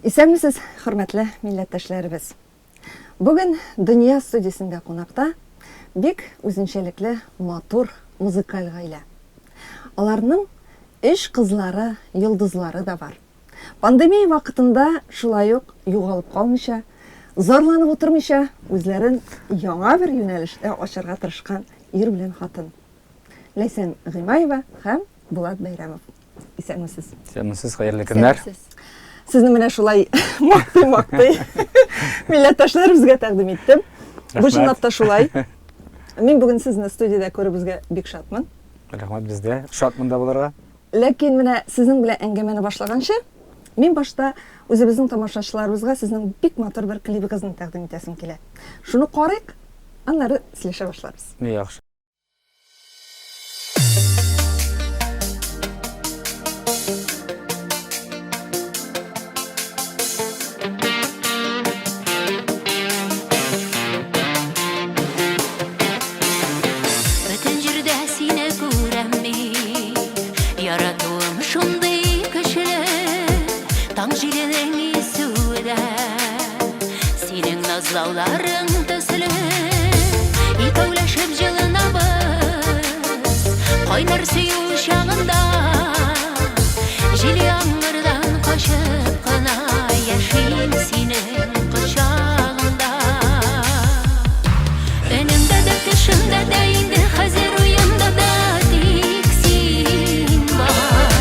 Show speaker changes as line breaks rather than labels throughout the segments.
Исәнмесез, хөрмәтле милләттәшләребез. Бүген Дөнья студиясендә кунакта бик үзенчәлекле матур музыкаль гаилә. Аларның 3 кызлары, йолдызлары да бар. Пандемия вакытында шулай ук югалып калмыйча, зарланып утырмыйча, үзләрен яңа бер юнәлештә ачарга тырышкан ир белән хатын. Ләйсән Гыймаева һәм Булат Бәйрәмов. Исәнмесез.
Исәнмесез, хәерле көннәр.
Сезне менә шулай мактый милләттәшләребезгә тәкъдим иттем. Бу чынлап та шулай. Мин бүген сезне студиядә күрүебезгә бик шатмын.
Рәхмәт, бездә шатмын да булырга.
Ләкин менә сезнең белән әңгәмәне башлаганчы, мин башта үзебезнең тамашачыларыбызга сезнең бик матур бер клибыгызны тәкъдим итәсем килә. Шуны карыйк, аннары сөйләшә башларбыз.
Яхшы.
Nazlauların tösülü İkavlaşıp жылынабыз Қайнар сүйу шағында Жел яңғырдан қашып қына Яшин сенің құшағында Өнімді да тышында да енді Қазір ұйымда да тек сен бар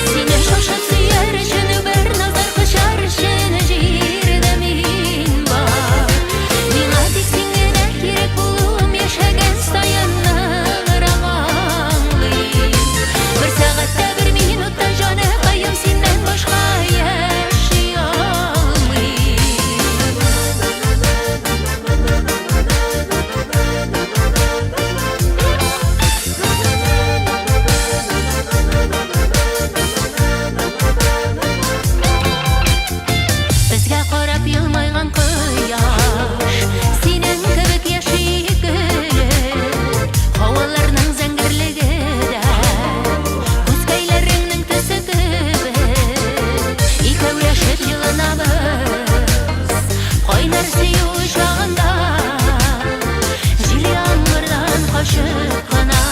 Сені шошып сүйер үшін бір назар қышар үшін жерді мен бар Шәгән сайыннығырақ аңлый Бір сағатта бір минутта жаны қайым сенен башқа яши алмый Бізге қарап елмайған құяш Сенің кібік яши Havalarının zəngərliği də Kuzkaylarının төсі kübü İkavlaşıp yılınabız Қайнар сүйу шағында Жел яңғырдан қашып қана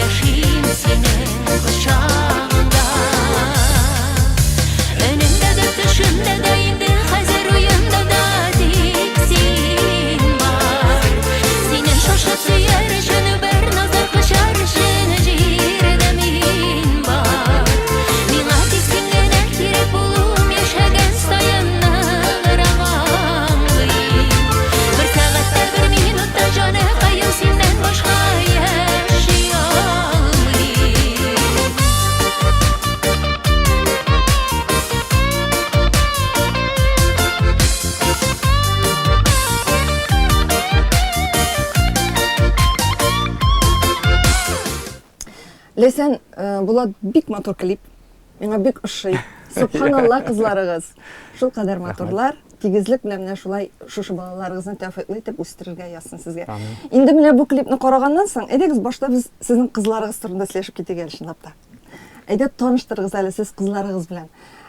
Яшим сенің құшағында Önümdə də тышында да енді Қазір ұйымда да тек сен бар Сенен шошып сүйер үшін Қышар үшін жерді мен бар Миңа тексен генә керек болуым Яшәгән сайыннығырақ аңлый Бір сағатта бір минутта жаны қайым сенен башқа яши алмый
Ләйсән, Булат бик матур клип. Миңа бик ошый. Субханалла кызларыгыз. Шул кадәр матурлар. Тигезлек белән менә шулай шушы балаларыгызны тәвфикле итеп үстерергә язсын сезгә. Инде менә бу клипны караганнан соң, әйдәгез башта без сезнең кызларыгыз турында сөйләшеп китәгә чынлап та. Әйдә таныштырыгыз әле сез кызларыгыз белән.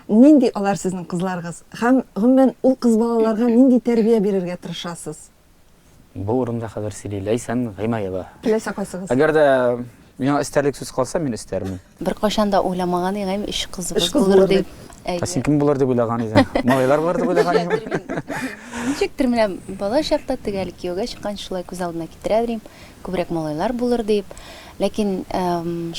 Нинди алар сезнең кызларыгыз? Һәм гомумән ул кыз балаларга нинди тәрбия бирергә тырышасыз?
Бу урында хәбәр сөйли Ләйсән Гыймаева.
Теләсә кайсыгыз?
Әгәр дә миңа истәрлек сүз калса, мин истәрмен.
Бір қашанда ойламаған ең, 3 қызыбыз булыр дип.
Син кем булыр дип уйлаган идең? Малайлар булыр дип уйлаган идең.
Ничектер менә бала чакта тегәл кияүгә чыккан шулай күз алдына китерә идем. Күбрәк малайлар булыр дип. Ләкин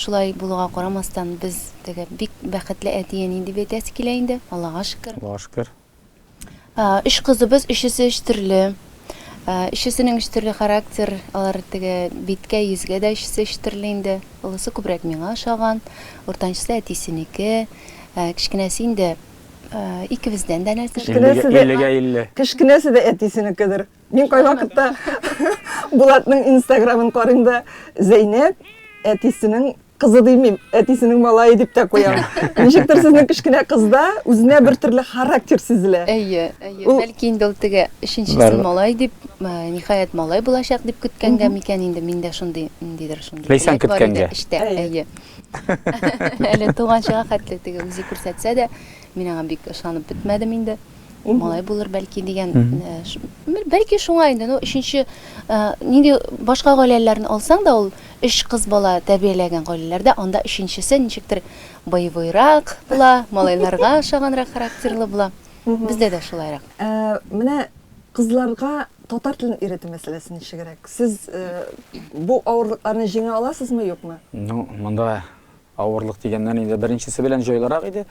шулай булуга карамастан без теге бик бәхетле әтиен дип әйтәсе килә инде. Аллага шөкер.
Аллага шөкер.
3 кызыбыз, өчесе 3 төрле. Өчесенең 3 төрле характер, алар теге биткә йөзгә дә өчесе 3 төрле инде. Улысы күбрәк миңа ошаган, уртанчысы әтисенеке, кичкенәсе инде икебездән дә нәрсә.
Кичкенәсе дә әтисенекедер. Мин кай вакытта Булатның Instagramын карыйм да, Зәйнәп әтисенең кызы димим, әтисенең малае дип тә куям. Ничектер сезнең кичкенә кызда үзенә бер төрле характер сизелә.
Әйе, бәлки инде ул теге 3нчесе малай дип, ниһаят малай булачак дип көткәнгә микән инде миндә шундый ниндидер шундый.
Ләйсән көткәнгә.
Әйе. Әле туган чага хәтле теге үзе күрсәтсә дә, мин аңа бик ышанып бетмәдем инде. малай булыр бәлки дигән. Бәлки шуңа инде. Ну, өченче нинди башка гаиләләрне алсаң да, ул 3 кыз бала тәрбияләгән гаиләләрдә, анда өченчесе ничектер боевойрак була, малайларга ошаганрак характерлы була. Бездә дә шулайрак.
Менә кызларга татар телен өйрәтү мәсьәләсе ничегрәк? Сез бу авырлыкларны җиңә аласызмы, юкмы?
Ну, монда авырлык дигәннән инде беренчесе белән җайлырак иде.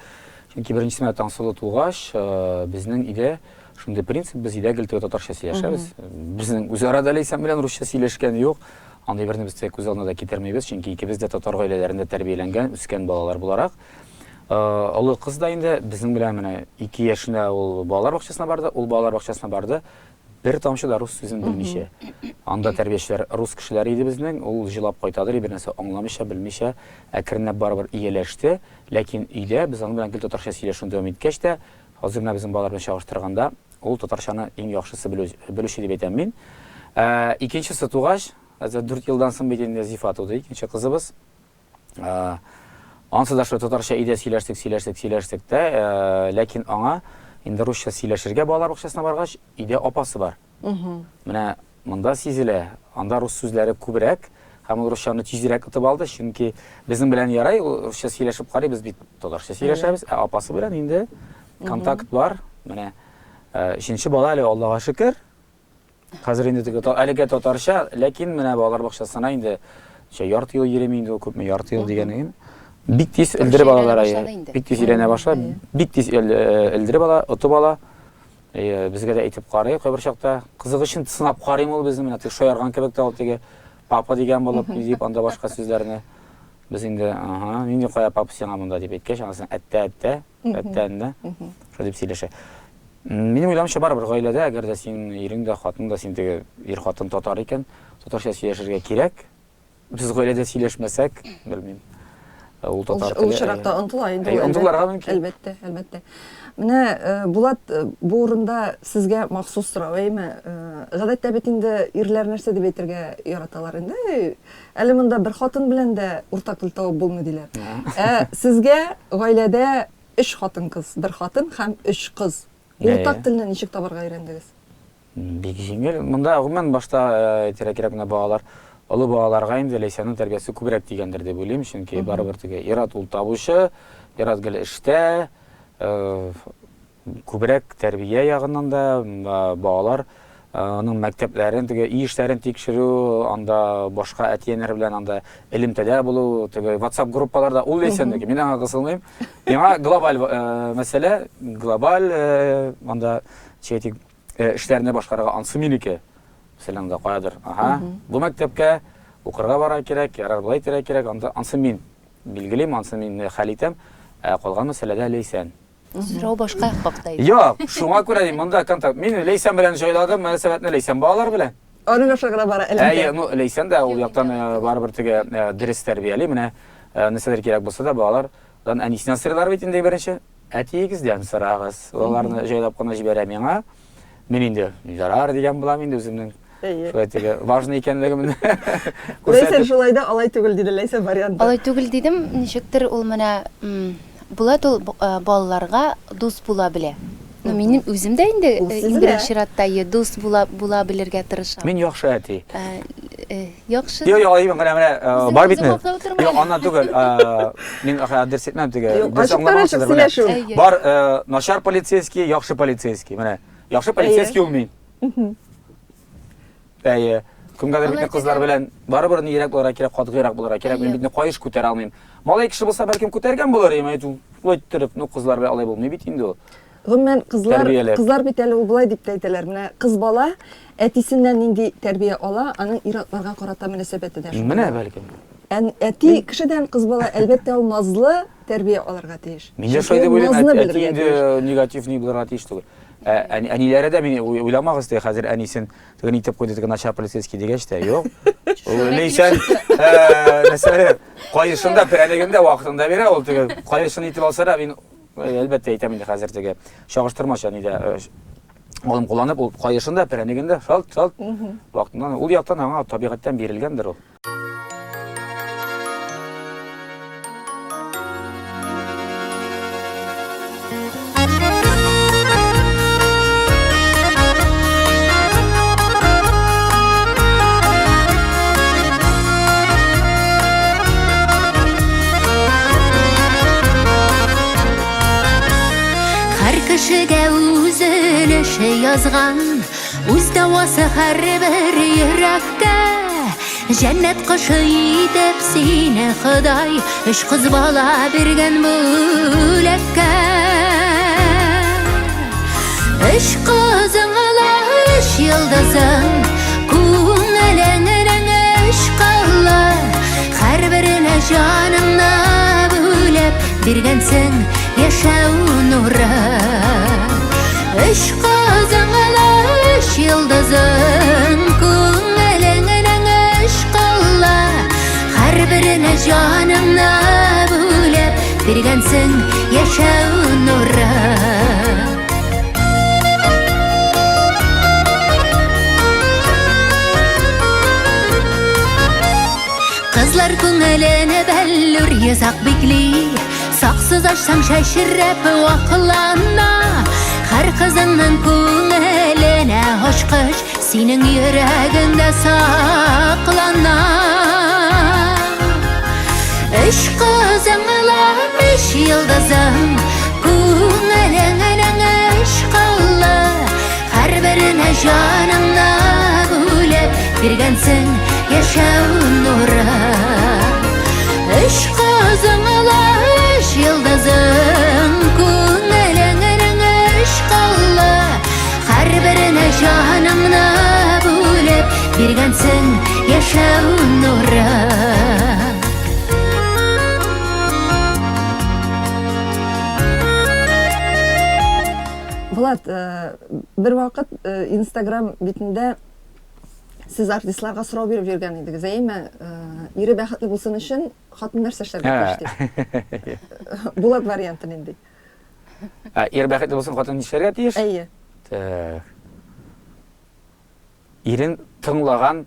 Чөнки беренчесенә Таңсылу тугач, безнең өйдә шундый принцип, без өйдә гел татарча сөйләшәбез. Безнең үзара да Ләйсән белән русча сөйләшкән юк. Андый берне без күз алдына да китермәйбез, чөнки икебез дә татар гаиләләрендә тәрбияләнгән, үскән балалар буларак. Олы кыз да инде безнең белән менә 2 яшендә ул балалар бакчасына барды, ул балалар бакчасына барды. Бер тамчы да рус сүзен белмичә. Анда тәрбиячеләр рус кешеләре иде безнең, ул җылап кайтады, бер нәрсә аңламыйча, белмичә, әкренләп барыбер ияләште. Ләкин өйдә без аның белән гел татарча сөйләшүне дәвам иткәч тә, хәзер менә безнең балалар белән чагыштырганда, ул татарчаны иң яхшысы белүче дип әйтәм мин. Икенчесе тугач, хәзер 4 елдан соң бит инде Зифа туды, икенче кызыбыз. Ансы да шул татарча өйдә сөйләштек тә, ләкин аңа инде русча сөйләшергә балалар бакчасына баргач, өйдә апасы бар. Менә монда сизелә, анда рус сүзләре күбрәк, һәм ул русчаны тизрәк итеп алды, чөнки безнең белән ярай, русча сөйләшеп карый, без бит татарча сөйләшәбез, апасы белән инде контакт бар. Менә 3нче бала әле Аллага шөкер. Хәзер инде әлегә татарча, ләкин менә балалар бакчасына инде ярты ел йөрими инде, күпме ярты ел дигәнең. Бик тиз элдереп алалар, бик тиз өйрәнә башлады, бик тиз элдереп ала, отып ала. Безгә дә әйтеп карый, кайбер чакта кызык өчен сынап карыйм ул безне, менә шаярган кебек тә ул теге папа дигән булып дип анда башка сүзләрне. Без инде, нинди кая папа сиңа монда дип әйткәч, анысын әттәндә, шул дип сөйләшә. Минем уйламча барыбер гаиләдә, әгәр дә син ирең дә, хатын да, син теге ир-хатын татар икән, татарча сөйләшергә кирәк. Без гаиләдә сөйләшмәсәк, белмим. Ул татар теле.
Ул чиракта онтыла инде.
Онтыларга мөмкин.
Әлбәттә. Менә Булат, бу урында сезгә махсус сорау әйме? Гадәттә бит инде ирләр нәрсә дип әйтергә яраталар инде. Әле монда бер хатын белән дә уртак тел табып булмый диләр. Сезгә гаиләдә 3 хатын-кыз, бер хатын һәм 3 кыз. Уртак телне ничек табарга өйрәндегез?
Бик җиңел. Монда гомумән башта әйтергә кирәк, менә балалар, олы балаларга инде Ләйсәннең тәрбиясе күбрәк дигәндер дип уйлыйм, чөнки барыбер теге ират ул табучы, ират гел эштә, күбрәк тәрбия ягыннан да балалар аның мәктәпләрен, теге ишләрен тикшерү, анда башка әтияннәр белән анда элемтәдә булу, теге WhatsApp группаларда ул Ләйсәннеке. Мин аңа кысылмыйм. Миңа глобаль мәсьәлә, глобаль анда чәйтик эшләрне башкарырга ансы минеке. Мәсәлән, да каядыр. Бу мәктәпкә укырга бара кирәк, ярар булай кирәк, анда ансы мин билгелим, ансы мин хәл итәм. Калган мәсьәләдә Ләйсән.
Сорау башка хакта иде.
Юк, шуңа күрә дим, монда контакт. Мин Ләйсән белән җайладым, мөнәсәбәтне Ләйсән балалар белән.
Аның аша гына бара әлбәттә.
Ну, Ләйсән дә ул яктан барыбер теге дөрес тәрбияли, менә нәрсәләр кирәк булса да балалардан әнисеннән сырлар бит инде беренче. Әтиегездән сорагыз. Аларны җайлап кына җибәрә миңа. Мин инде ярар дигән булам инде үземнең. Шулай теге важный икәнлегемне
күрсәтеп. Ләйсән шулай да алай түгел диде Ләйсән варианты.
Алай түгел дидем, ничектер ул менә Булат ул балаларга дус була белә. Минем үзем дә инде беренче чиратта дус була белергә тырышам.
Мин яхшы әти.
Яхшы.
Юк, алайым менә бар битме? Юк, аны түгел. Мин дөрес әйтмәм теге. Бар начар полицейский, яхшы полицейский. Менә яхшы полицейский ул мин. Кемгәдер бит кызлар белән барыбер нирәк булырга кирәк, катгыйрак булырга кирәк. Мин битне кайыш күтәрә алмыйм. Малай кеше булса бәлкем күтәргән булыр, әйтү, үттереп, кызлар белән алай булмый бит инде ул.
Гомумән кызлар бит әле ул булай дип әйтәләр. Менә кыз бала әтисеннән нинди тәрбия ала, аның иратларга карата мөнәсәбәте дә шундый.
Менә бәлкем.
Әти кешедән кыз бала әлбәттә ул назлы тәрбия алырга тиеш.
Мин дә шулай дип уйлыйм, әти инде негатив ни булырга тиеш түгел. Әниләре дә мин уйламагыз ди, хәзер әнисен теген итеп куйды, теге начар полицейский дигәч тә, юк. Ләйсән нәрсәләр кайышында, перәлегендә вакытында бирә, ул теге кайышын итеп алса да, мин әлбәттә әйтәм инде хәзер теге чагыштырмача нидә алым кулланып, ул кайышында, перәлегендә шалт вакытында, ул яктан аңа табигатьтән бирелгәндер ул.
кеше язган, үз давасы һәрбер йөрәккә. Җәннәт кышы итеп сине Ходай, өч кыз бала биргән бүләккә. Üç kızыңla üç yıldızın, күңелеңнең üç кылы, һәрберенә җаныңны бүлеп биргәнсең яшәү нуры. Üç kızыңla üç yıldızın, күңелеңнең üç кылы, һәрберенә җаныңны бүлеп биргәнсең яшәү нуры. Kızlar күңелене бәллүр язак бикли, саксыз açsam шәшерәп вакылана. Һәр кызыңның күңеленә ачкыч, синең йөрәгеңдә саклана. Üç kızыңла üç yıldızың, күңеленнең üç кылы, һәрберенә җаныңны бүлеп биргәнсең яшәү нуры. Üç kızыңla üç yıldızың, күңеленнең üç кылы, һәрберенә җаныңны бүлеп биргәнсең яшәү нуры.
Булат, бер вакыт Instagram битендә сез артистларга сорау биреп йөргән идегез. Әйме, ире бәхетле булсын өчен хатын нәрсә эшләргә тиеш? Булат вариантын инде.
Ир бәхетле булсын, хатын нишләргә тиеш?
Әйе.
Ирен тыңлаган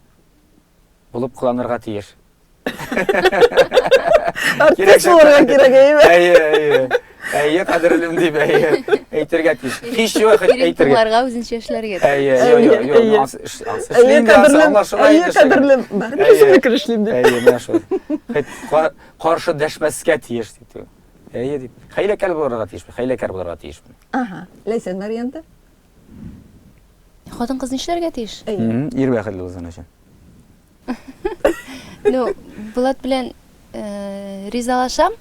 булып кыланырга тиеш.
Артист булырга кирәк, әйме?
Әйе. Әйе, кадерлем дип, әйтергә тиеш. Һич юк әйтергә.
Тыңларга үзенчә эшләргә.
Әйе,
Әйе, кадерлем. Барыбыз кирешлим дип.
Әйе, менә шул. Каршы дәшмәскә тиеш дип. Әйе дип. Хәйләкәр булырга тиеш, хәйләкәр булырга тиеш.
Аха, Ләйсән варианты?
Хатын кыз нишләргә тиеш?
Ир бәхетле булсын өчен.
Ну, Булат белән ризалашам.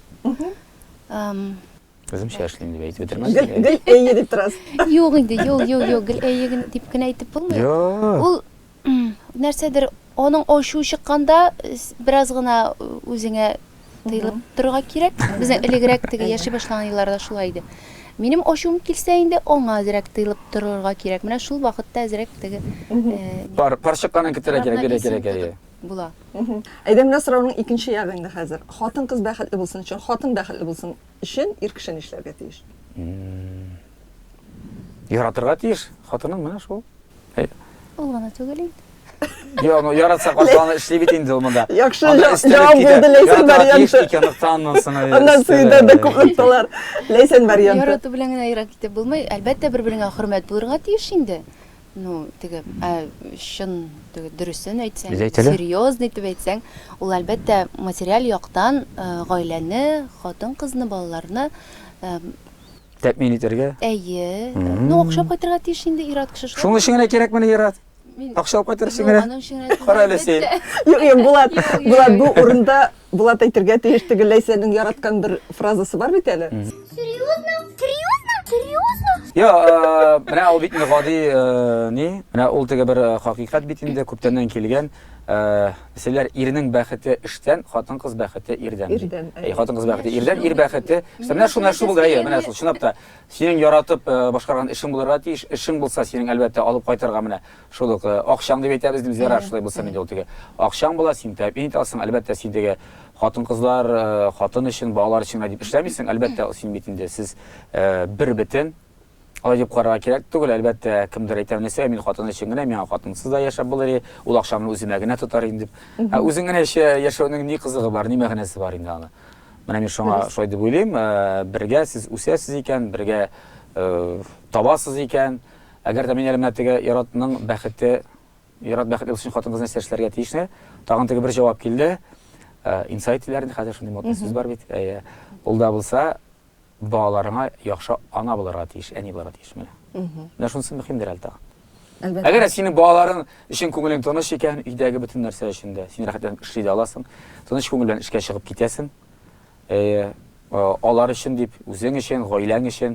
Үземчә эшлим дип әйтеп
Гел
бетермәс.
әйе дип торасыз.
Юк инде, юк, гел әйе дип кенә әйтеп булмый. Ул нәрсәдер аның ачуы чыкканда бераз гына үзеңә тыйлып торырга кирәк. Безнең элегрәк теге яши башлаган елларда шулай иде. Минем ачуым килсә инде аңа әзрәк тыйлып торырга кирәк. Менә шул вакытта әзрәк теге
Парчыкканын китерә кирәк.
була.
Әйдә, менә сорауның икенче ягында хәзер. Хатын кыз бәхетле булсын өчен, хатын бәхетле булсын өчен ир кеше нишләргә тиеш?
Яратырга тиеш. Хатының менә шул.
Ул гына түгел инде.
Ну яратса кашаны эшли бит инде ул монда.
Яхшы җавап булды Ләйсән варианты. Аннан сөйдә дә күп нокталар. Ләйсән варианты.
Ярату белән генә ярат итеп булмый. Әлбәттә бер-береңә хөрмәт булырга тиеш инде. Ну, теге шын дөресен әйтсәң, серьезно итеп әйтсәң, ул әлбәттә материаль яктан гаиләне, хатын-кызны, балаларны
тәэмин итәргә.
Әйе. Ну, акчап кайтырга тиеш инде ират кеше.
Шуның өчен генә кирәк менә ират. Акча алып кайтыр өчен генә. Кара әле син.
Юк, Булат бу урында Булат әйтергә тиеш теге Ләйсәнең яраткан бер фразасы бар бит әле.
Я, менә ул бит гади менә ул теге бер хакыйкать бит инде күптәннән килгән. Мәсәлән, ирнең бәхете эштән, хатын-кыз бәхете ирдән. Хатын-кыз бәхете ирдән, ир бәхете. Менә шул булды, менә шул чынлап та синең яратып башкарган эшең булырга тиеш, эшең булса синең әлбәттә алып кайтырга менә шул ук акчаң дип әйтәбез дип зират шулай булса инде ул теге акчаң була, син тәэмин итәсең, әлбәттә син теге хатын-кызлар, хатын өчен, балалар өчен дип эшләмисең, әлбәттә син бит инде сез бер бөтен алай дип карарга кирәк түгел, әлбәттә кемдер әйтә нәрсә, мин хатын өчен генә, миңа хатынсыз да яшәп булыр, ул акчамны үземә генә тотар инде. Үзең генә яшәүнең ни кызыгы бар, ни мәгънәсе бар инде аны. Менә мин шуңа шулай дип уйлыйм, бергә сез үсәсез икән, бергә табасыз икән, әгәр дә мин әле менә теге яратның бәхете, ярат бәхетле өчен хатын-кыз нәрсә эшләргә тиешне, тагын теге бер җавап килде. Инсайтларны хәзер шундый модный сүз бар бит. Ул да булса балаларыңа яхшы ана булырга тиеш, әни булырга тиеш менә. Менә шунысы мөһимдер әле тагын.
Әлбәттә.
Әгәр синең балаларың өчен күңелең тыныч икән, өйдәге бөтен нәрсә өчендә, син рәхәтләнеп эшли дә аласың, тыныч күңел белән эшкә чыгып китәсең. Алар өчен дип, үзең өчен, гаиләң өчен,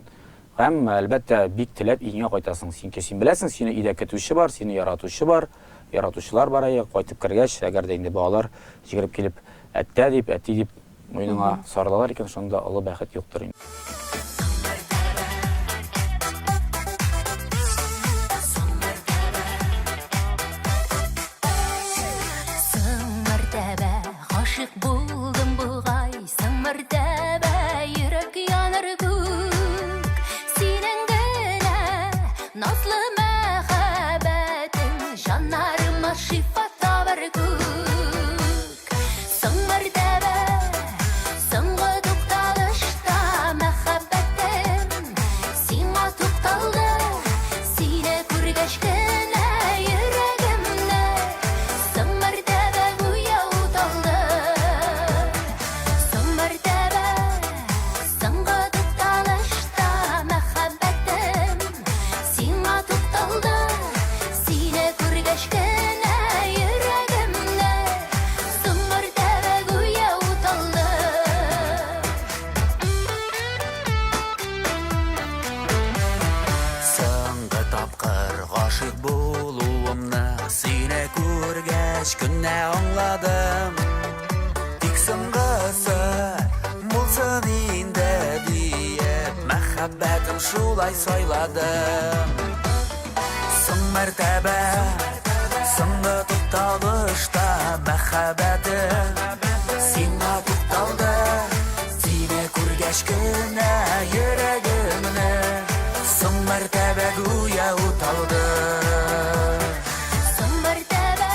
һәм әлбәттә бик теләп өеңә кайтасың. Син беләсең, сине өйдә көтүче бар, сине яратучы бар, яратучылар бар, кайтып кергәч, әгәр дә инде балалар җигереп килеп, әтә дип, әти дип муеныңа сарылалар икән, шунда олы бәхет юктыр инде.
Гашык булдым бугай, соң мәртәбә йөрәк яныр күк. Синең генә назлы мәхәббәтең җаннарыма шифа табар күк. Соң мәртәбә, соңгы тукталышта мәхәббәтем сиңа тукталды. Сине күргәч кенә йөрәгемне соң мәртәбә гүя уталды. Соң мәртәбә, соңгы тукталышта мәхәббәтем сиңа тукталды. Сине күргәч кенә йөрәгемне соң мәртәбә гүя уталды.
Соңгы тапкыр гашык булуымны сине күргәч көнне аңладым. Тик соңгысы булсын инде диеп, мәхәббәтем шулай сайладым. Соң мәртәбә, соңгы тукталышта мәхәббәтем сиңа тукталды. Сине күргәч кенә йөрәгемне соң мәртәбә гүя уталды.
Соң мәртәбә,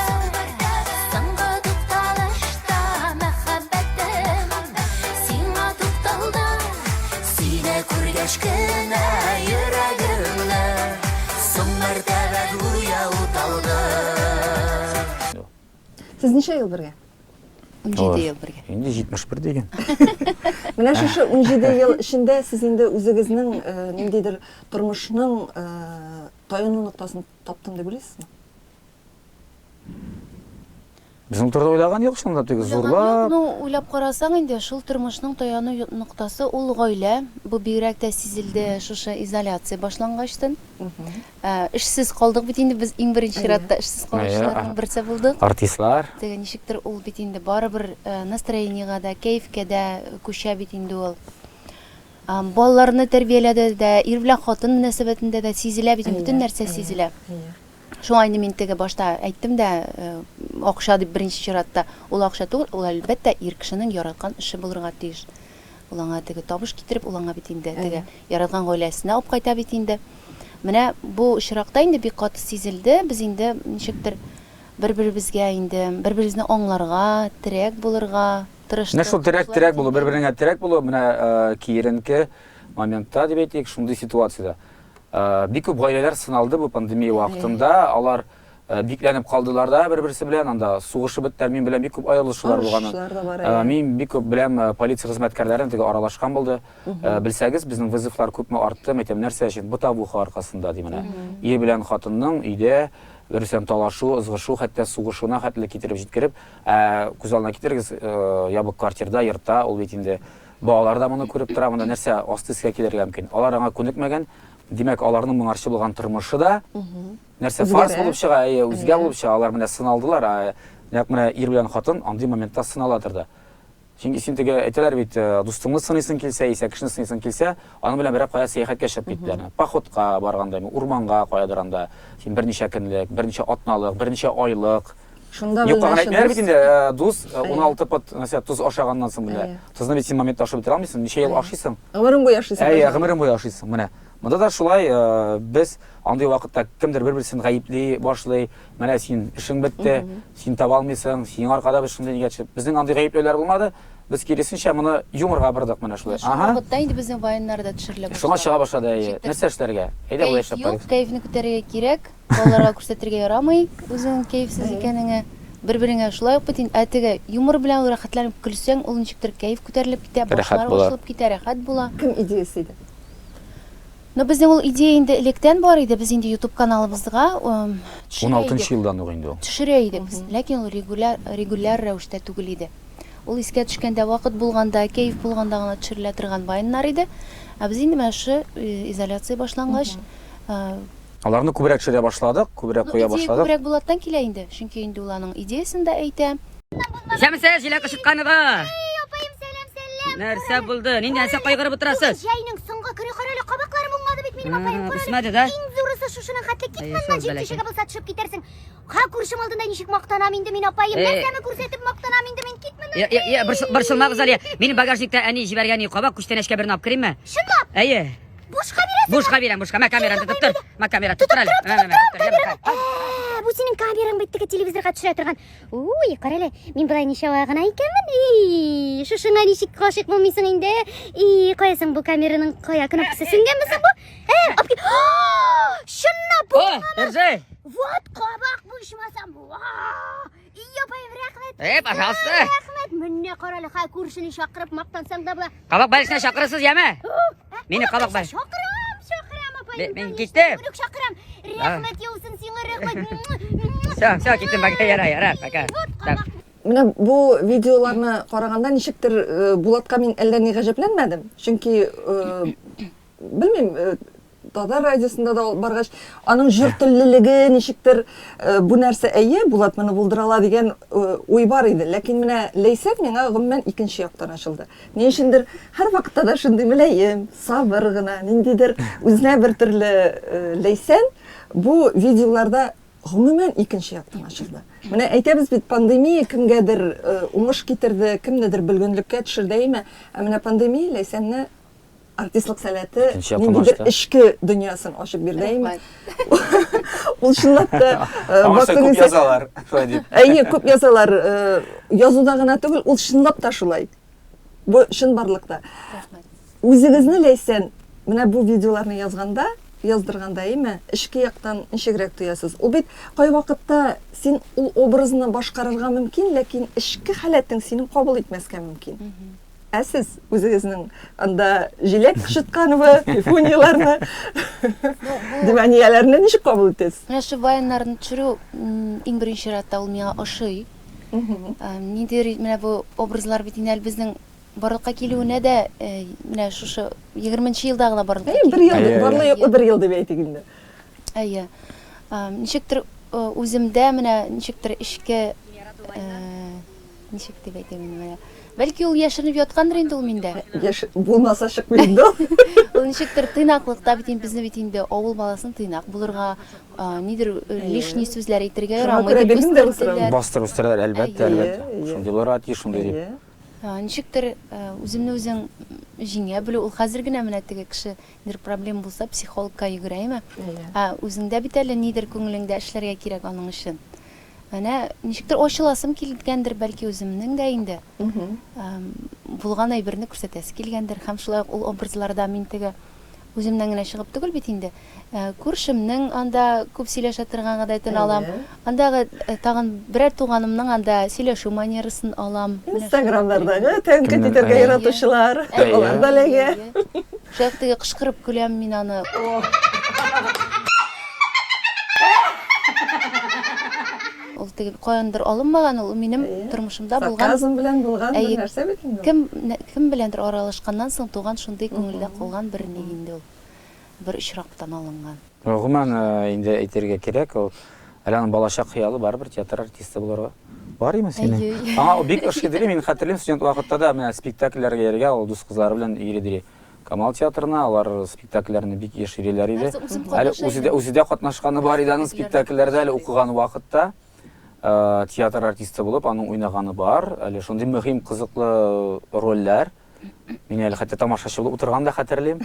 соңгы тукталышта мәхәббәтем сиңа тукталды.
Сине күргәч кенә йөрәгемне соң мәртәбә гүя уталды.
Сез ничә ел бергә?
17 ел бергә.
Инде 71 дигән.
Менә шушы 17 ел эчендә сез инде үзегезнең ниндидер тормышның таяну ноктасын таптым дип уйлыйсызмы?
Безнең турда уйлаган юк шунда теге зурлап.
Ну, уйлап карасаң инде шул тормышның таяну ноктасы ул гаилә. Бу бигрәк тә сизелде шушы изоляция башлангачтан. Эшсез калдык бит инде без иң беренче чиратта эшсез калучыларның берсе булдык.
Артистлар.
Теге ничектер ул бит инде барыбер настроениегә дә, кайфкә дә күчә бит инде ул. Балаларны тәрбияләде дә, ир белән хатын мөнәсәбәтендә дә сизелә бит, бөтен нәрсә сизелә. Шуңа инде мин теге башта әйттем дә, акча дип беренче чиратта, ул акча түгел, ул әлбәттә ир кешенең яраткан эше булырга тиеш. Ул аңа теге табыш китереп, ул аңа бит инде теге яраткан гаиләсенә алып кайта бит инде. Менә бу очракта инде бик каты сизелде, без инде ничектер бер-беребезгә инде, бер-беребезне аңларга, терәк булырга тырыштык.
Менә шул терәк булу, бер-береңә терәк булу, менә киеренке моментта дип әйтик, шундый ситуациядә. Бик күп гаиләләр сыналды бу пандемия вакытында, алар бикләнеп калдылар да бер-берсе белән, анда сугышып беттер, мин белән бик күп аерылышлар булган. Мин бик күп белән полиция хезмәткәрләрен теге аралашкан булды. Белсәгез, безнең вызовлар күпме артты, мәйтәм нәрсә өчен, бу табуха аркасында ди менә. Ир белән хатынның өйдә берсен талашу, ызгышу, хәтта сугышуына хәтле китереп җиткереп, күз алдына китерегез, ябык квартирада, йортта, ул бит инде балалар да моны күреп тора, монда нәрсә асты искә килергә мөмкин. Алар аңа күнекмәгән. Димәк, аларның моңарчы булган тормышы да нәрсә фарс булып чыга, үзгә булып чыга. Алар менә сыналдылар, нәкъ менә ир белән хатын андый моментта сыналадыр да. Чөнки син теге әйтәләр бит, дустыңны сынайсың килсә, исә кешене сынайсың килсә, аның белән бәрәп кая сәяхәткә чыгып киттеләр. Походка барганда, урманга каядыр анда, син берничә көнлек, берничә атналык, берничә айлык.
Шунда
Юкка әйтәләр бит инде, дус 16 пот, нәрсә, туз ашаганнан соң белә. Тузны бит син моментта ашап бетә алмыйсың, ничә ел ашыйсың?
Гомерең буе яшисың.
Гомерең буе ашыйсың, менә. Монда да шулай, без андый вакытта кемдер бер-берсен гаепли башлый, менә син эшең бетте, син таба алмыйсың, син аркада без шундый нигә төшеп. Безнең андый гаепләүләр булмады. Без киресенчә моны юморга бирдек менә шулай.
Шул вакытта инде безнең военнар да төшерелә башлады.
Шуңа чыга башлады. Нәрсә эшләргә? Әйдә бу яшәп барыйк.
Кайфны күтәрергә кирәк. Балаларга күрсәтергә ярамый, үзең кайфсыз икәнеңә. Бер-береңә шулай ук бит инде теге юмор белән рәхәтләнеп көлсәң, ул ничектер кайф күтәрелеп китә, башлар башлап китә, рәхәт була.
Кем идеясе иде?
Но безнең ул идея инде электән бар иде. Без инде YouTube каналыбызга
16 елдан ук инде ул.
төшерә идек без. Ләкин ул регуляр рәвештә түгел иде. Ул искә төшкәндә, вакыт булганда, кайф булганда гына төшерелә торган вайннар иде. Ә без инде менә шу изоляция башлангач,
Аларны күбрәк төшерә башладык, күбрәк куя башладык.
күбрәк булаттан килә инде. Чөнки инде ул аның идеясын да әйтә.
Исәмсез, җиләк ышытканыга.
Апайым, сәлам.
Нәрсә булды? Нинди нәрсә кайгырып утырасыз?
Җәйнең соңгы көне каралы кабакларым булмады бит минем апайым.
Писмәде да?
Иң зурысы шушының хәтле китмән,
сол
җир
бәләкәй.
тишеге булса төшеп китәрсең. Ха, күршем алдында ничек мактанам инде мин апайым. Нәрсәне күрсәтеп мактанам инде мин китмән.
Борчылмагыз әле. Минем багажникта әни җибәргән кабак күчтәнәшкә берне алып керимме?
Шунлап,
Әйе.
бушка бирәсең.
Бушка бирәм, бушка. Мә камераны тотып тор. Мә камера тотып тор әле.
Бу синең камераң бит теге телевизорга төшерә торган. Уй, кара әле, мин болай нишәвә гына икәнмен. Шушыңа ничек гашык булмыйсың инде? Каясың бу камераның кая кнопкасы сүнгәнме соң бу? Шунна бу.
О, Эрҗе.
Вот кабак бу ичмасам бу. Апайым, рәхмәт.
Пожалуйста.
Рәхмәт. Менә кара әле, ха, күршене чакырып мактансаң да була.
Кабак бәлешенә чакырасыз, яме? Мине кабак бәлеш.
Шакырам, апайым.
Мен киттем.
Шакырам. Рәхмәт яусын сиңа, рәхмәт.
Все, киттем бака, яра, пока.
Менә бу видеоларны караганда ничектер Булатка мин әллә ни гаҗәпләнмәдем. Чөнки белмим, Татар радиосында да баргач, аның җыр теллелеге ничектер бу нәрсә әйе, Булат моны булдырала дигән уй бар иде. Ләкин менә Ләйсән миңа гомумән икенче яктан ачылды. Ни өчендер һәр вакытта да шундый мөлаем, сабыр гына, ниндидер үзенә бер төрле Ләйсән бу видеоларда гомумән икенче яктан ачылды. Менә әйтәбез бит, пандемия кемгәдер уңыш китерде, кемнедер белгенлеккә төшердеме? Ә менә пандемия Ләйсәнне артистлык сәләте ниндидер эчке дөньясын ачып бирдеме? Ул чынлап та
Күп язалар, шулай дип.
Әйе, күп язалар. Язуда гына түгел, ул чынлап та шулай. Бу чын барлыкта. Үзегезне Ләйсән, менә бу видеоларны яздырганда эме, эчке яктан ничегрәк тоясыз? Ул бит кай вакытта син ул образны башкарырга мөмкин, ләкин эчке халәтең синең кабул итмәскә мөмкин. Ә сез үзегезнең анда җиләк кышытканыбы, фунияларны, димәнияләрне ничек кабул итәсез?
Менә шу вайннарны төшерү иң беренче чиратта ул миңа ошый. Нидер менә бу образлар бит инде безнең барлыкка килүенә дә менә шушы 20нче елда гына барлыкка килде.
Бер ел, барлыгы бер ел дип әйтик инде.
Әйе. Ничектер үземдә менә ничектер эчке ничек дип әйтәм менә. Бәлки ул яшеренеп яткандыр инде ул миндә.
Яш булмаса чыкмый инде.
Ул ничектер тыйнаклыкта бит инде безне бит инде авыл баласын тыйнак булырга, нидер лишний сүзләр әйтергә ярамый дип
Бастырып үстерәләр, әлбәттә. Шундыйлар ати, шундай дип.
Ничектер үземне үзең җиңә белү, ул хәзер генә менә теге кеше нидер проблема булса психологка йөгерәме? Үзеңдә бит әле нидер күңелеңдә эшләргә кирәк аның өчен. Менә ничектер ачыласым килгәндер бәлки үземнең дә инде. Булган әйберне күрсәтәсе килгәндер һәм шулай ул образларда мин теге үземнән генә чыгып түгел бит инде. Күршемнең анда күп сөйләшә торган гадәтен алам. Андагы тагын берәр туганымның анда сөйләшү манерасын алам.
Инстаграмлардагы тәнкыйть итәргә яратучылар, алар да ләгә.
Шактыгы кычкырып көләм мин аны. Ул теге каяндыр алынмаган, ул минем тормышымда булган.
Заказым белән булган бер нәрсә бит инде.
Кем беләндер аралашканнан соң туган шундый күңелдә калган бер ни инде ул. Бер очрактан алынган.
Гомумән инде әйтергә кирәк, ул әле балачак хыялы бар, бер театр артисты булырга. Бар име синең? Аңа бик ошыйдыр, мин хәтерлим, студент вакытта да менә спектакльләргә йөргән, ул дус кызлары белән йөридер. Камал театрына, алар спектакльләрне бик яшь йөриләр иде. Әле үзе катнашканы бар иде, спектакльләрдә әле укыган вакытта театр артисты булып, аның уйнаганы бар. Әле шундый мөһим, кызыклы рольләр. Мин әле хәтта тамашачы булып утырганда хәтерлим.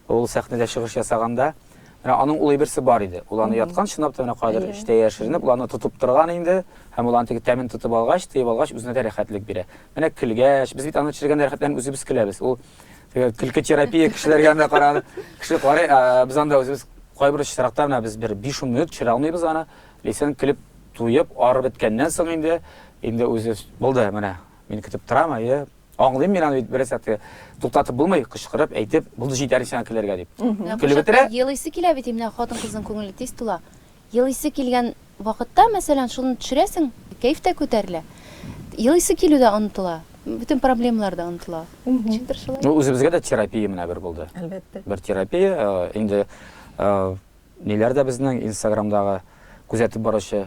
Ул сәхнәдә чыгыш ясаганда, аның улы берсе бар иде. Ул аны яткан, чынлап та менә кадер эштә яшеренеп, ул аны тотып торган инде. Һәм ул аны теге тәмен тотып алгач, тыйып алгач, үзенә дә рәхәтлек бирә. Менә көлгәч, без бит аны төшергән рәхәтләрне үзебез көләбез. Ул көлке терапия кешеләргә дә карады. Кеше карый, без анда үзебез кайбер очракта менә без бер 5 минут төшерә алмыйбыз аны. Ләйсән көлеп туеп, арып беткәннән соң инде үзе булды, менә мин көтеп торам, Аңлыйм мен аны бит бер сәтте туктатып булмый, кычкырып, әйтеп, булды җитәр сен килергә дип. Көлеп бетерә.
Елыйсы килә бит менә хатын-кызның күңеле тиз тула. Елыйсы килгән вакытта, мәсәлән, шуны төшерәсең, кайф та күтәрелә. Елыйсы килү дә онытыла. Bütün проблемалар да онытыла. Ничектер шулай?
Ну, үзебезгә дә терапия менә бер булды.
Әлбәттә.
Бер терапия, инде ниләр дә безнең Instagramдагы күзәтеп баручы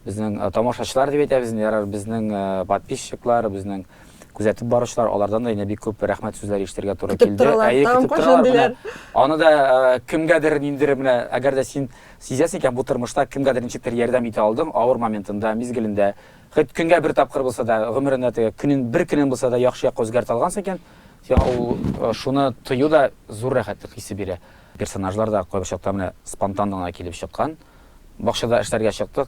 безнең тамашачылар дип әйтәбез, безнең подписчиклар, безнең күзәтеп баручылар, алардан да инде бик күп рәхмәт сүзләр ишетергә туры
Көтеп
килде.
торалар, тагын
көтеп
кайчан
торалар,
диләр.
менә. Аны да кемгәдер ниндер менә, әгәр дә син сизәсең икән бу тормышта кемгәдер ничектер ярдәм итә алдың, авыр моментында, мизгелендә, хәт көнгә бер тапкыр булса да, гомерендә теге бер көнен булса да яхшы якка үзгәртә алгансың икән, сиңа ул шуны тою да зур рәхәтлек хисе бирә. Персонажлар да кайбер чакта менә спонтан гына килеп чыккан. Бакчада эшләргә чыктык.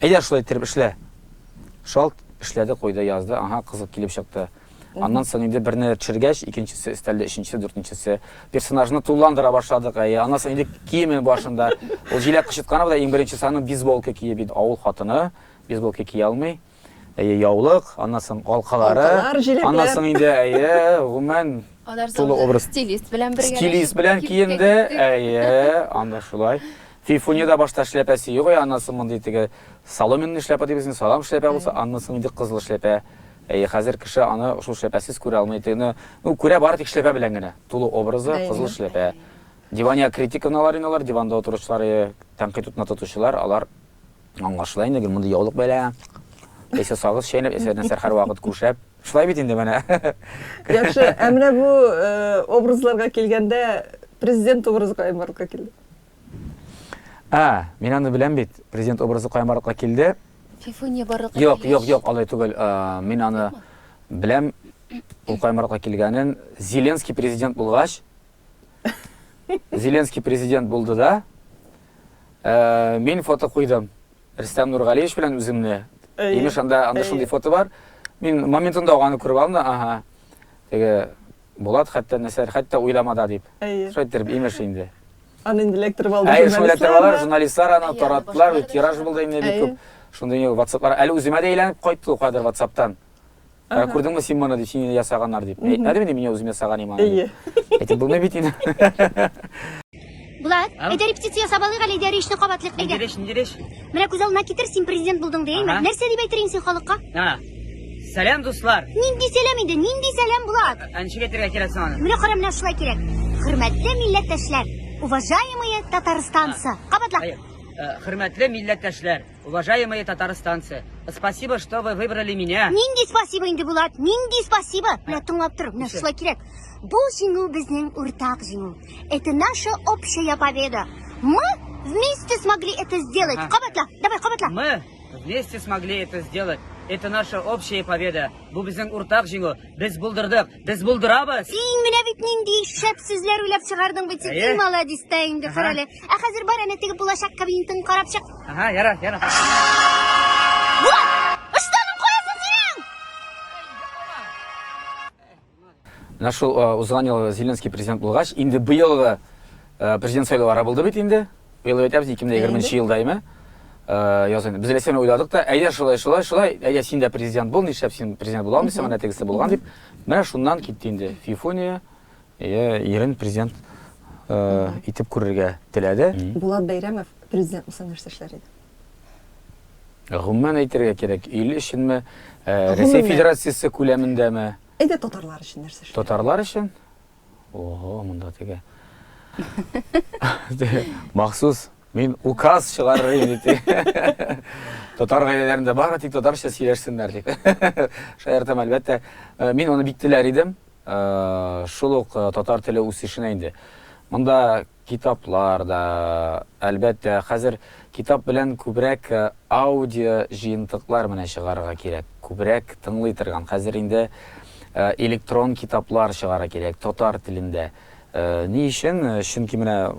Әйдә шулай итеп эшлә. Шалт эшләде, куйды, язды. Ага, кызык килеп чыкты. Аннан соң инде берне төшергәч, икенчесе өстәлдә, өченчесе, дүртенчесе персонажны тулландыра башладык. Аннан соң инде киеме башында ул җиләк кычытканы да иң беренче санын бейсболка киеп иде. Авыл хатыны бейсболка кия алмый. Яулык, аннан соң алкалары.
Алкалар, җиләкләр.
Аннан соң инде гомән тулы образ.
Стилист белән бергә.
Стилист белән киенде. Анда шулай. Фифуньяда башта эшләпәсе юк, аннан соң мондый теге соломенный эшләпә дибез, салам эшләпә булса, аннан соң инде кызыл эшләпә. Хәзер кеше аны шул эшләпәсез күрә алмый. Ну, күрә бары тик эшләпә белән генә. Тулы образы, кызыл эшләпә. Дивания критиканалар иналар, диванда утыручылар, тәнкыйть тотучылар, алар аңлашыла инде, мондый яулык белән. Эсә сагыз шәйнәп, эсә нәрсә һәр вакыт күшәп. Шулай бит инде менә.
Яхшы, ә менә бу образларга килгәндә президент образы каймарга килде.
Мен аны беләм бит. Президент образы каймарга килде.
Фифуния барлыкка.
Юк, алай түгел. Мен аны беләм. Ул каймарга килгәнен Зеленский президент булгач. Зеленский президент булды да. Мен фото куйдым. Рөстәм Нургалиевич белән үземне. Имеш анда шундый фото бар. Мен моментында аны күреп алдым да, теге Булат хәтта нәрсә, хәтта уйламада дип. Шайтыр имеш инде.
Аны инде лектор алды.
Журналистлар аны тараттылар, тираж булды инде бик күп. Шундый WhatsApp-лар әле үземә дә әйләнеп кайтты кадәр WhatsApp-тан. Күрдеңме син моны дип, син ясаганнар дип. Әдәме мине үзем ясаган иман. Әйтеп булмый бит инде.
Булат, әйдә репетиция ясап алыйк әле, әйдә ишне кабатлык әйдә.
Индиреш.
Менә күз алдына китер, син президент булдың дейме? Нәрсә дип әйтерең син халыкка?
Сәлам дуслар.
Нинди сәлам инде? Нинди сәлам, Булат?
Ничек әйтергә кирәк соң аны?
Менә кара, менә шулай кирәк. Хөрмәтле милләттәшләр, уважаемые татарстанцы. Кабатла.
Хөрмәтле милләттәшләр, уважаемые татарстанцы, спасибо, что вы выбрали меня.
Нинди спасибо инде, Булат? Нинди спасибо? Менә тыңлап тор, менә шулай кирәк. Бу җиңү безнең уртак җиңү. Это наша общая победа. Мы вместе смогли это сделать. Кабатла, давай, кабатла.
Мы вместе смогли это сделать. Это наша общая победа. Бу безнең уртак җиңү. Без булдырдык, без булдырабыз.
Син менә бит нинди шәп сүзләр уйлап чыгардың бит. Син молодец та инде, карале. Хәзер бар әнә теге булачак кабинетын карап чык.
Яра.
Булат, ыштанын коясың син!
Нашел узган ел Зеленский президент булгач, инде быелгы президент сайлаулары булды бит инде. Быел әйтәбез 2020 елда име. Язын. Без ләсәне уйладык та, әйдә шулай, әйдә син дә президент бул, нишләп син президент була алмыйсың, менә тегесе булган дип. Менә шуннан китте инде. Фифуния ирен президент итеп күрергә теләде.
Булат Бәйрәмов президент булса нәрсә эшләр иде?
Гомумән әйтергә кирәк, ил өченме, Россия Федерациясе күләмендәме?
Әйдә татарлар өчен нәрсә эшләр?
Татарлар өчен? Ого, монда теге. Махсус мен указ чыгарырмын дип. Татар гаиләләрендә бары тик татарча сөйләшсеннәр дип. Шаяртам әлбәттә. Мин аны бик теләр идем. Шул ук татар теле үсешенә инде. Монда китаплар да, әлбәттә, хәзер китап белән күбрәк аудио җыентыклар менә чыгарга кирәк. Күбрәк тыңлый торган. Хәзер инде электрон китаплар чыгарга кирәк татар телендә. Ни өчен? Чөнки менә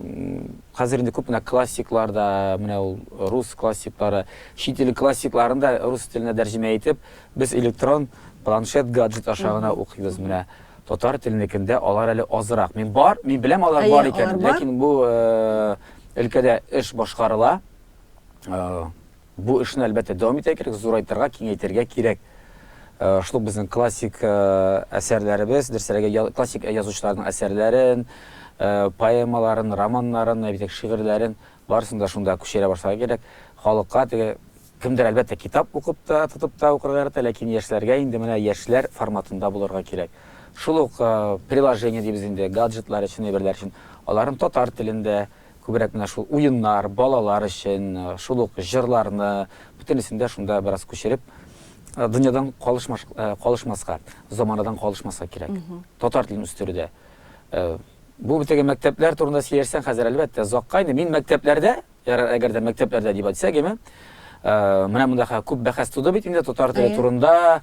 хәзер инде күп менә классикларда, менә ул рус классиклары, чит ил классикларында рус теленә тәрҗемә итеп, без электрон планшет гаджет ашагына укыйбыз менә. Татар теленекендә алар әле азрак. Мин беләм алар бар икән, ләкин бу өлкәдә эш башкарыла. Бу эшне әлбәттә дәвам итәргә кирәк, зурайтырга, киңәйтергә кирәк. шул безнең классик әсәрләребез, дөресрәге классик язучыларның әсәрләрен, поэмаларын, романнарын, әйтик шигырьләрен барысын да шунда күчерә башларга кирәк. Халыкка теге кемдер әлбәттә китап укып та, тотып та укырга ярата, ләкин яшьләргә инде менә яшьләр форматында булырга кирәк. Шул ук приложение дибез инде, гаджетлар өчен, әйберләр өчен, аларын татар телендә күбрәк менә шул уеннар, балалар өчен, шул ук җырларны бөтенесен дә шунда бераз күчереп, дөньядан калышмаска, заманадан калышмаска кирәк. Татар телен үстерүдә. Бу битеге мәктәпләр турында сөйләсәң, хәзер әлбәттә закка инде мин мәктәпләрдә, әгәр дә мәктәпләрдә дип әйтсәк, менә монда күп бәхәс туды бит инде татар теле турында,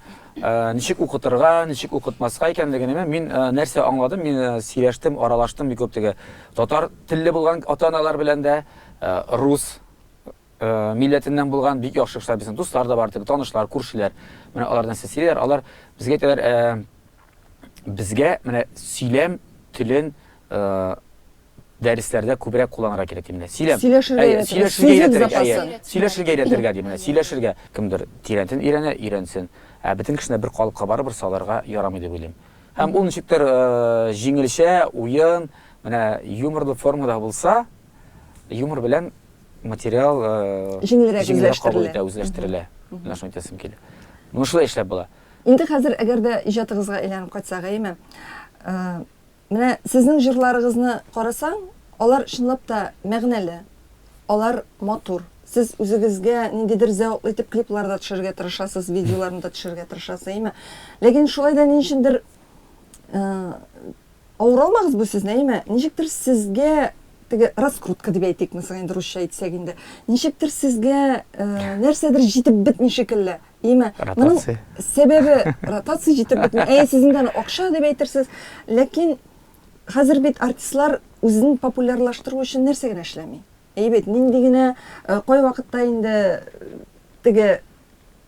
ничек укытырга, ничек укытмаска икәнлегенә мин нәрсә аңладым, мин сөйләштем, аралаштым бик күп теге татар телле булган ата-аналар белән дә, рус милләтеннән булган бик яхшы кешеләр, безнең дуслар да бар, теге танышлар, күршеләр, менә алардан сөйләр, алар безгә әйтәләр, безгә менә сөйләм телен дәресләрдә күбрәк кулланырга кирәк дип менә. Сөйләшергә өйрәтергә дип менә. Сөйләшергә кемдер тирәнтен өйрәнсен. Бөтен кешене бер калыпка барып салырга ярамый дип уйлыйм. Һәм ул ничектер җиңелчә, уен, менә юморлы формада булса, юмор белән материал җиңелрәк үзләштерелә. Менә шуны әйтәсем килә. Моны шулай эшләп була.
Инде хәзер әгәр дә иҗатыгызга әйләнеп кайтсак, менә сезнең җырларыгызны карасаң, алар чынлап та мәгънәле, алар матур. Сез үзегезгә ниндидер зәвыклы итеп клипларда төшерергә тырышасыз, видеоларны да төшерергә тырышасыз, ләкин шулай да ничектер авыралмагыз бу сезне, ничектер сезгә теге раскрутка дип әйтик, мәсәлән, инде русча әйтсәк инде, ничектер сезгә нәрсәдер җитеп бетми шикелле. Моның сәбәбе ротация җитеп бетми. Сезнең акча дип әйтерсез, ләкин хәзер бит артистлар үзен популярлаштыру өчен нәрсә генә эшләми. Бит нинди генә кай вакытта инде теге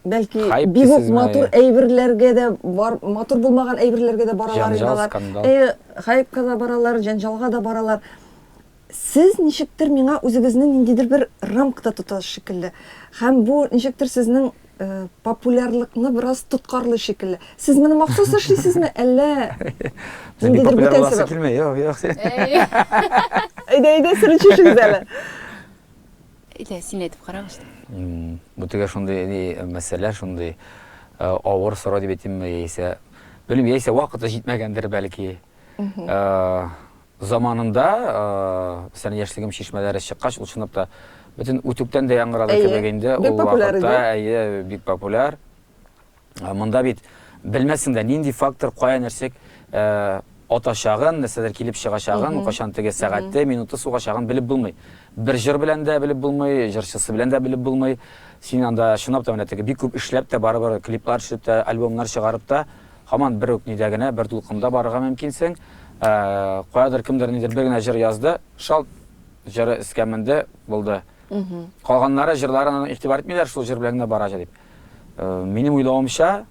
бәлки бик матур әйберләргә дә бар, матур булмаган әйберләргә дә баралар, хайпка да баралар, җанҗалга да баралар. Сез ничектер миңа үзегезне ниндидер бер рамкада тотасыз шикелле. Һәм бу ничектер сезнең популярлыкны бераз тоткарлы шикелле. Сез моны махсус эшлисезме, әллә ниндидер бүтән сәбәп?
Юк.
Әйдә, сөрчишегез әле.
Син әйтеп карагыз.
Бу теге шундый мәсьәлә, шундый авыр сорау дип әйтимме, яисә белмим, яисә вакыты җитмәгәндер бәлки. Заманында, сән яшьлегем чишмәләре чыккач, ул чынлап та бөтен үтүктән дә яңгырады кебек инде, ул вакытта бик популяр. Монда бит белмәсең дә нинди фактор, кая нәрсәк атачагын, нәрсәдер килеп чыгачагын, кашан теге сәгатьтә, минутта сугачагын белеп булмый. Бер җыр белән дә белеп булмый, җырчысы белән дә белеп булмый. Син анда чынлап та менә теге бик күп эшләп тә барыбер клиплар төшеп тә, альбомнар чыгарып та, һаман бер үк нидә генә, бер дулкында барырга мөмкинсең. Каядыр кемдер нидер бер генә җыр язды, шал җыры искәмендә булды. Калганнары җырларына игътибар итмиләр, шул җыр белән генә барача дип. Минем уйлавымча,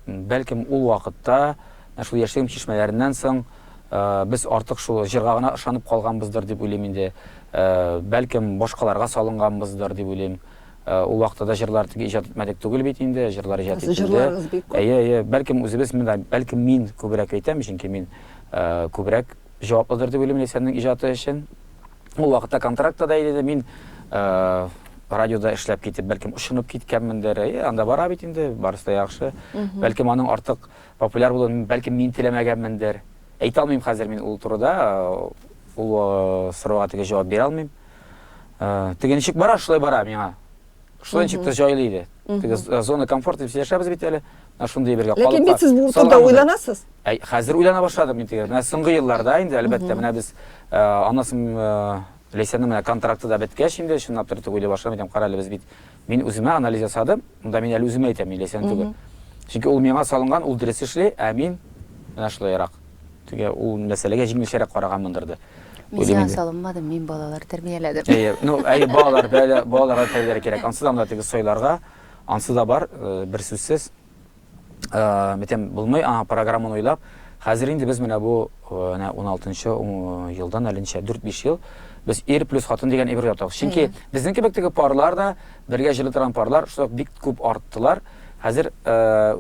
бәлкем ул вакытта, шул яшьлегем чишмәләреннән соң без артык шул җырга гына ышанып калганбыздыр дип уйлыйм инде. Бәлкем башкаларга салынганбыздыр дип уйлыйм. Ул вакытта да җырлар иҗат итмәдек түгел бит инде, җырлар иҗат ителде. Бәлкем үзебез, бәлкем мин күбрәк әйтәм, чөнки мин күбрәк җаваплыдыр дип уйлыйм синең иҗаты өчен. Ул вакытта контрактта да иде, мин радиода эшләп китеп, бәлкем ушынып киткәнмендер, анда бара бит инде, барысы да яхшы. Бәлкем аның артык популяр булуын, бәлкем мин теләмәгәнмендер. Әйтә алмыйм хәзер мин ул турыда, ул сорауга теге җавап бирә алмыйм. Теге ничек бара, шулай бара миңа. Шулай ничек җайлы иде. Теге зона комфорта дип сөйләшәбез бит әле. Шундый бергә калып.
Ләкин бит сез бу турыда уйланасыз.
Хәзер уйлана башладым мин теге. Менә соңгы елларда инде әлбәттә менә без анасым Ләйсәннең менә контракты да беткәч инде, чынлап та уйлый башладым, әйтәм, кара әле без бит. Мин үземә анализ ясадым, монда мин әле үземә әйтәм, Ләйсән түгел. Чөнки ул миңа салынган, ул дөрес эшли, ә мин менә шулайрак. Теге ул мәсьәләгә җиңелчәрәк караганмындыр.
Мин салынмадым, мин балалар тәрбияләдем.
Балаларга тәрбияләр кирәк. Ансы да теге сойларга, ансы да бар, бер сүзсез. Мәтәм булмый, программаны уйлап, хәзер инде без менә бу 16нчы елдан әленчә 4-5 ел без ир плюс хатын дигән әйбер яптык. Чөнки безнең кебек теге парлар да, бергә җырлы торган парлар, шулай бик күп арттылар. хәзер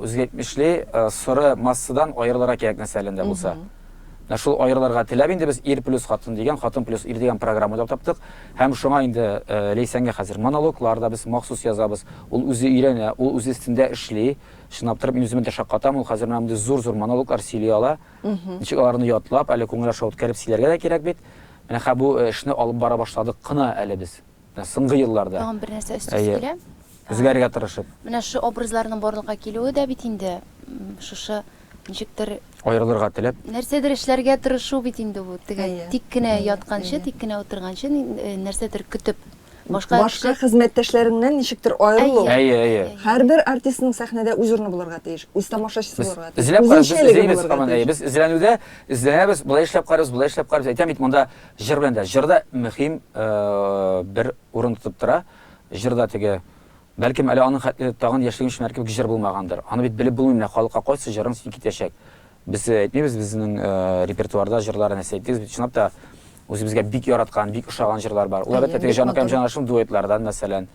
үзгәйтмешле соры массадан аерылырга кирәк нәрсәләрендә булса. Менә шул аерылырга теләп инде без ир плюс хатын дигән, хатын плюс ир дигән программада таптык. Һәм шуңа инде Ләйсәнгә хәзер монологларда без махсус язабыз. Ул үзе өйрәнә, ул үзе өстендә эшли. Шуннан торып мин үземә шаккатам, ул хәзер менә зур-зур монологлар сөйли ала. Ничек аларны ятлап, әле күңел аша үткәреп сөйләргә дә кирәк бит. Менә бу эшне алып бара башладык кына әле без. Менә соңгы елларда.
Тагын бер нәрсә өстәп
Үзгәргә тырышып.
Менә шу образларның барлыкка килүе дә бит инде шушы ничектер
Аерылырга теләп.
нәрсәдер эшләргә тырышу бит инде бу. Теге тик кенә ятканчы, тик кенә утырганчы нәрсәдер көтеп
Башка хезмәттәшләреңнән ничектер аерылу. Һәрбер артистның сәхнәдә үз урыны булырга тиеш, үз тамашачысы булырга тиеш.
Без изләнүдә изләнәбез, булай эшләп карабыз, булай эшләп карабыз. Әйтәм бит монда җыр белән дә. Җырда мөһим бер урын тотып тора. Җырда теге бәлкем әле аның тагын яшьлегем өчен әркем җыр булмагандыр. Аны бит белеп булмый, менә халыкка кайсы җырың син китәчәк. Без әйтмибез, безнең репертуарда җырларны әйтәбез, бит чынлап та үзебезгә бик яраткан, бик ошаган җырлар бар. Ул әлбәттә теге Җаныкаем Җанашым дуэтлардан, мәсәлән,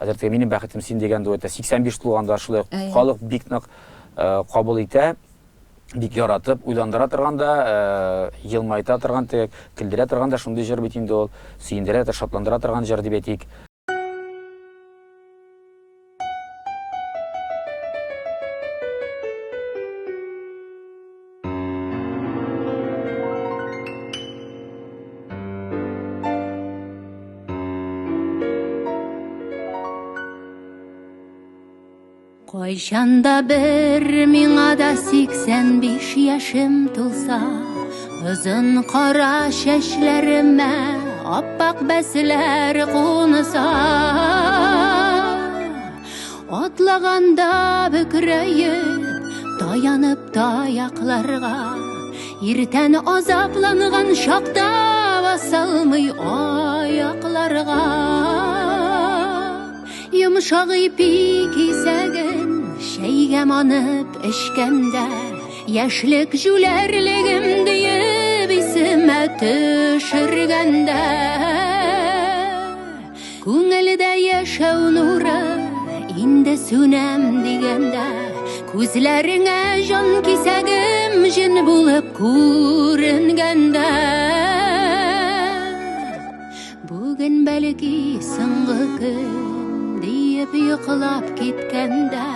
хәзер теге Минем бәхетем син дигән дуэтта 85 тулганда шулай халык бик нык кабул итә, бик яратып, уйландыра торганда, елмайта торган, теге көлдерә торганда шундый җыр бит инде ул, сөендерә, шатландыра торган җыр дип әйтик.
Кайчанда бер миңа да 85 яшем тулса, озын кара чәчләремә аппак бәсләр кунса, атлаганда бөкрәеп, таянып таякларга, иртән азапланган шакта басалмый аякларга. Йомшак ипи кисәген шәйгә манып эшкәндә, яшьлек җүләрлегем диеп исемә төшергәндә, күңелдә яшәү нуры инде сүнәм дигәндә, күзләреңә җан кисәгем җен булып күренгәндә, бүген бәлки соңгы көн диеп йоклап киткәндә,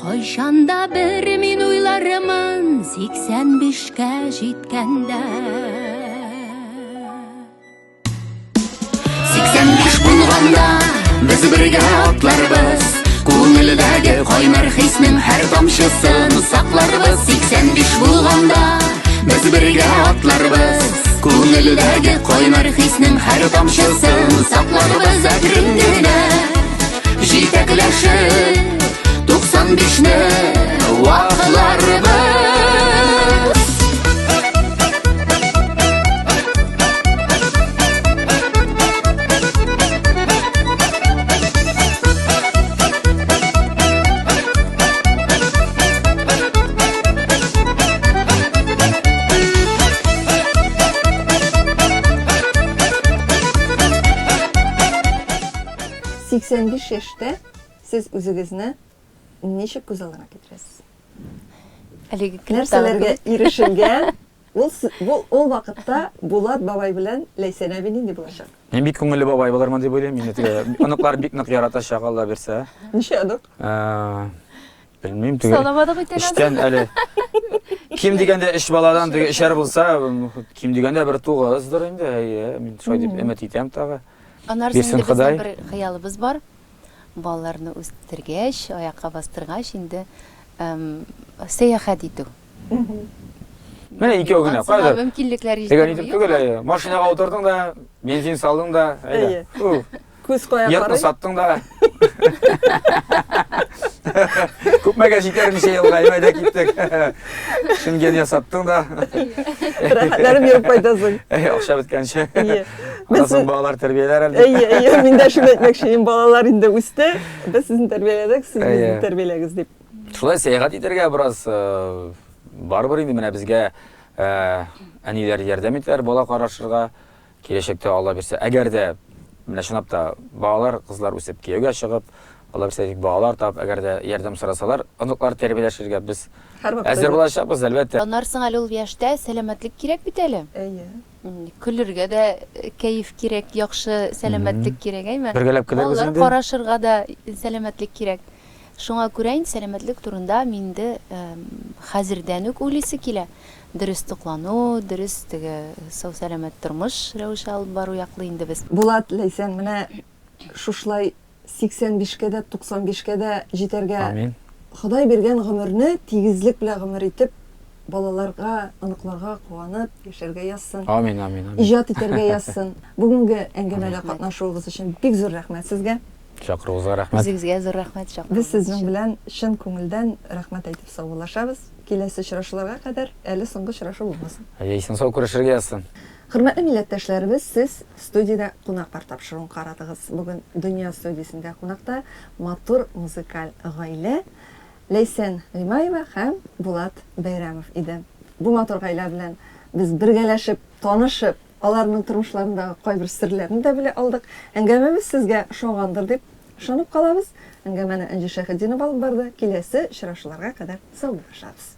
кайчанда бер мин уйлармын 85-кә җиткәндә. 85 булганда без бергә атларбыз, күңелдәге кайнар хиснең һәр тамчысын сакларбыз. 85 булганда без бергә атларбыз, күңелдәге кайнар хиснең һәр тамчысын сакларбыз. Әкрен генә җитәкләшеп 95-не вакларбыз.
Сиксән биш яшьтә сез үзегезне ничек күз алдына китерәсез?
Әлеге
Нәрсәләргә ирешелгән? Ул вакытта Булат бабай белән Ләйсән әби нинди булачак?
Мин бик күңелле бабай булырмын дип уйлыйм. Мине теге оныклар бик нык яратачак, Алла бирсә.
Ничә адык?
Белмим, теге.
Саламадык икән.
Эштән әле ким дигәндә эш баладан теге эшәр булса, ким дигәндә бер тугыздыр инде. Мин шулай дип өмет итәм тагы.
Аннарсын безнең бер хыялыбыз бар. Балаларны үстергәч, аякка бастыргач инде сәяхәт итү.
Менә икәү генә, кайда?
Мөмкинлекләр
Теге нитеп түгел, машинага утырдың да, бензин салдың да, әйдә.
Күз кая
Ятны
карый.
саттың да. Күпмәгә җитәр ничә елга әйдә киттек. Шенген ясаттың да.
Рәхәтләрем йөреп кайтасың.
Акча беткәнче.
Без
балалар тәрбияләр әле.
Мин дә шуны әйтмәкче, балалар инде үсте, без сезне тәрбияләдек, сез безне тәрбияләгез дип.
Шулай сәяхәт итәргә бераз барбыр инде менә безгә әниләр ярдәм итәр бала карашырга, киләчәктә Алла бирсә. Әгәр дә менә чынлап та балалар, кызлар үсеп кияүгә чыгып, Алар бик балалар тап, әгәр дә ярдәм сорасалар, оныклар тәрбияләшергә без
Һәрвакыт
әзер булачакбыз, әлбәттә.
Аннарсың әле ул яшьтә сәламәтлек кирәк бит әле.
Әйе.
Көлергә дә кәеф кирәк, яхшы сәламәтлек кирәк, әйме?
Бергәләп көләрбез
Балалар
инде.
карашырга да сәламәтлек кирәк. Шуңа күрә инде сәламәтлек турында минде хәзердән үк уйлыйсы килә. Дөрес туклану, дөрес теге сау сәламәт тормыш рәвеше алып бару яклы инде без.
Булат, Ләйсән, менә шушлай 85-кә дә, 95-кә дә җитәргә
Амин.
Ходай биргән гомерне тигезлек белән гомер итеп, балаларга, оныкларга куанып яшәргә язсын.
Амин, амин, амин.
Иҗат итәргә язсын. Бүгенге әңгәмәдә катнашуыгыз өчен бик зур рәхмәт сезгә.
Чакыруыгызга рәхмәт.
Үзегезгә зур рәхмәт чак.
Без сезнең белән чын күңелдән рәхмәт әйтеп саубуллашабыз. Киләсе очрашуларга кадәр әле соңгы очрашу булмасын.
Яисен сау күрешергә язсын.
Хөрмәтле милләттәшләребез, сез студиядә кунаклар тапшыруын карадыгыз. Бүген Дөнья студиясендә кунакта матур музыкаль гаилә Ләйсән Римаева һәм Булат Бәйрәмов иде. Бу матур гаилә белән без бергәләшеп, танышып, аларның тормышларындагы кайбер серләрне дә белә алдык. Әңгәмәбез сезгә ошагандыр дип ышанып калабыз. Әңгәмәне Энҗе Шәһидинова алып барды. Киләсе очрашуларга кадәр саубуллашабыз.